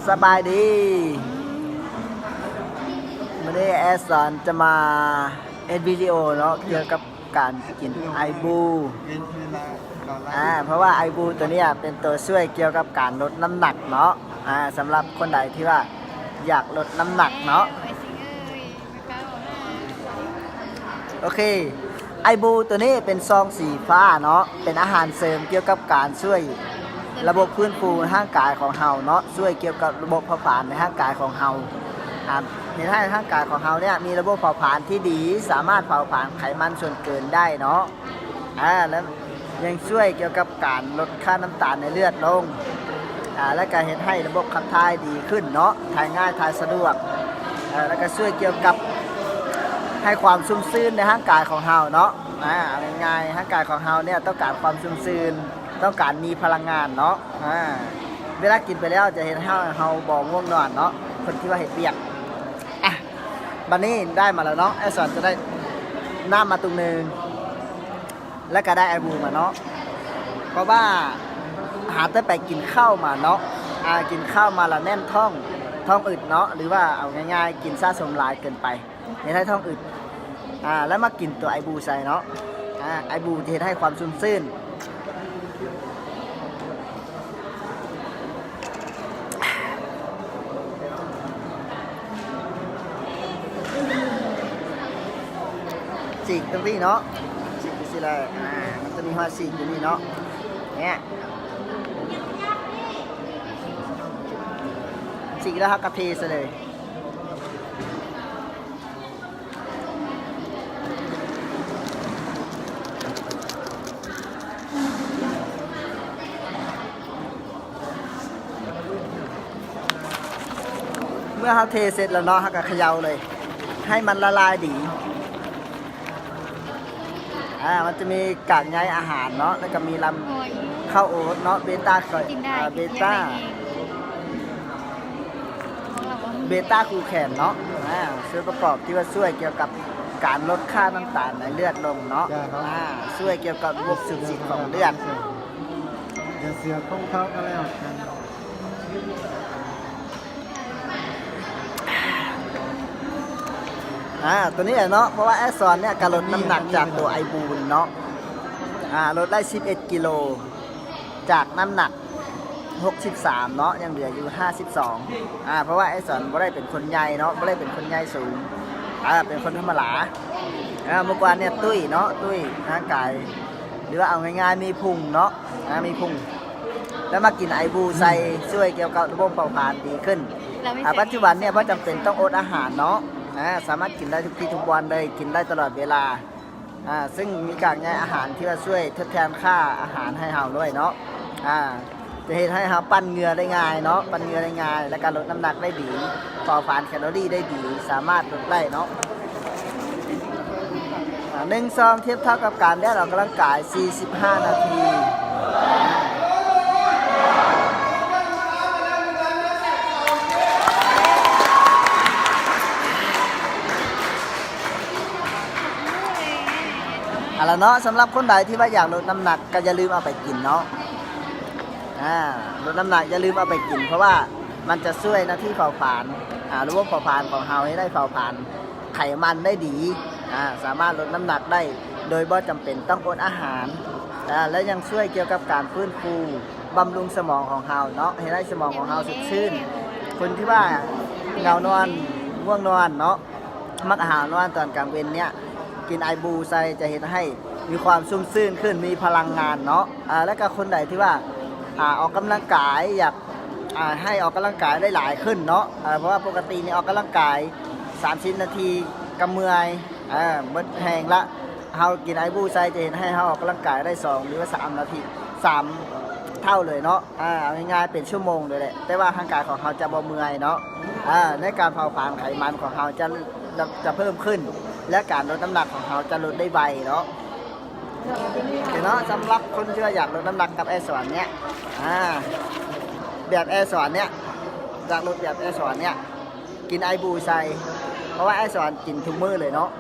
สบายดีวันนี้แอสอนจะมาเอ็ดวิดีโอเนาะเกี่ยวกับการกินไอบูเพราะว่าไอบูตัวนี้เป็นตัวช่วยเกี่ยวกับการลดน้ำหนักเนาะสำหรับคนใดที่ว่าอยากลดน้ำหนักเนาะโอเคไอบูตัวนี้เป็นซองสีฟ้าเนาะเป็นอาหารเสริมเกี่ยวกับการช่วยระบบฟื้นฟูร่างกายของเฮาเนาะช่วยเกี่ยวกับระบบเผาผลาญในร่างกายของเฮาในร่างกายของเฮาเนี่ยมีระบบเผาผลาญที่ดีสามารถเผาผลาญไขมันส่วนเกินได้เนาะแล้วยังช่วยเกี่ยวกับการลดค่าน้ำตาลในเลือดลงและการเห็นให้ระบบขับถ่ายดีขึ้นเนาะถ่ายง่ายถ่ายสะดวกแล้วก็ช่วยเกี่ยวกับให้ความชุ่มชื้นในร่างกายของเฮาเนาะง่ายๆร่างกายของเฮาเนี่ยต้องการความชุ่มชื้นต้องการมีพลังงานเนาะเวลากินไปแล้วจะเห็นเฮาบ่ง่วงนอนเนาะคนที่ว่าเห็ดเปียกบันนี้ได้มาแล้วเนาะไอสอนจะได้น้ำมาตุงนึงแล้วก็ได้ไอบูมาเนาะเพราะว่าหาแต่ไปกินข้าวมาเนาะกินข้าวมาละแน่นท้องอึดเนาะหรือว่าเอาง่ายๆกินซะสมหลายเกินไปในท้องอึดแล้วมากินตัวไอบูใส่เนาะไอบูจะให้ความชุ่มชื้นสีกตรงนี้เนาะสีกสิเลยมันจะมีหัวสีกอยู่นี่เนาะเนี่ยสีกแล้วครับกระเพาะเลยเมื่อเขาเทเสร็จแล้วเนาะเขาก็เขย่าเลยให้มันละลายดีมันจะมีกากใยอาหารเนาะแล้วก็มีลำข้าวโอ๊ตเนาะเบต้าคูแคนเนาะส่วนประกอบที่ว่าช่วยเกี่ยวกับการลดค่าน้ำตาลในเลือดลงเนาะช่วยเกี่ยวกับระบบสูบฉีดของเลือดอย่าเสือของเขาก็แล้วกันตัวนี้เนาะเพราะว่าแอสซอนเนี่ยการลดน้ำหนักจากตัวไอบูนเนาะลดได้11กิโลจากน้ำหนัก63เนาะยังเหลืออยู่52เพราะว่าแอสซอนไม่ได้เป็นคนใหญ่เนาะไม่ได้เป็นคนใหญ่สูงเป็นคนธรรมดาเมื่อก่อนเนี่ยตุ้ยเนาะตุ้ยร่างกายหรือว่าเอาง่ายๆมีพุงเนาะมีพุงแล้วมากินไอบูใส่ช่วยเกี่ยวกับระบบเผาผลาญดีขึ้นปัจจุบันเนี่ยไม่จำเป็นต้องอดอาหารเนาะสามารถกินได้ทุกที่ทุกวันเลยกินได้ตลอดเวลาซึ่งมีกากใยอาหารที่จะช่วยทดแทนค่าอาหารให้เราด้วยเนาะจะเห็นให้เราปั้นเหงื่อได้ง่ายเนาะปั้นเหงื่อได้ง่ายและการลดน้ำหนักได้ดีเผาผลาญแคลอรี่ได้ดีสามารถลดได้เนาะ1 ซองเทียบเท่ากับการได้ออกกำลังกาย45 นาทีแล้วเนาะสำหรับคนใดที่ว่าอยากลดน้ำหนักก็อย่าลืมเอาไปกินเนาะลดน้ำหนักอย่าลืมเอาไปกินเพราะว่ามันจะช่วยหน้าที่เผาผลาญระบบเผาผลาญของเราให้ได้เผาผลาญไขมันได้ดีสามารถลดน้ำหนักได้โดยบ่จำเป็นต้องอดอาหารและยังช่วยเกี่ยวกับการฟื้นฟูบำรุงสมองของเราเนาะให้ได้สมองของเราสดชื่นคนที่ว่าเหงานอนง่วงนอนเนาะมักอาหารนอนตอนกลางเว้นเนี่ยกินไอบูไซจะเห็นให้มีความชุ่มชื่นขึ้นมีพลังงานเนาะและก็คนใดที่ว่าออกกำลังกายอยากให้ออกกำลังกายได้หลายขึ้นเนาะเพราะว่าปกตินี่ออกกำลังกาย30 นาทีก็เมื่อยเมื่อแห้งละเฮากินไอบูไซจะเห็นให้เฮาออกกำลังกายได้2 หรือว่า3 นาที3 เท่าเลยเนาะเอาง่ายๆเป็นชั่วโมงเลยแหละแต่ว่าร่างกายของเราจะบ่เมื่อยเนาะในการเผาผลาญไขมันของเราจะเพิ่มขึ้นและการลดน้ำหนักของเขาจะลดได้ไวเนาะเนาะสำหรับคนที่อยากลดน้ำหนักกับแอร์สอนเนี้ยแบบแอร์สอนเนี้ยอยากลดแบบแอร์สอนเนี้ยกินไอบูไซเพราะว่าแอร์สอนกินทุกมื้อเลยเนาะ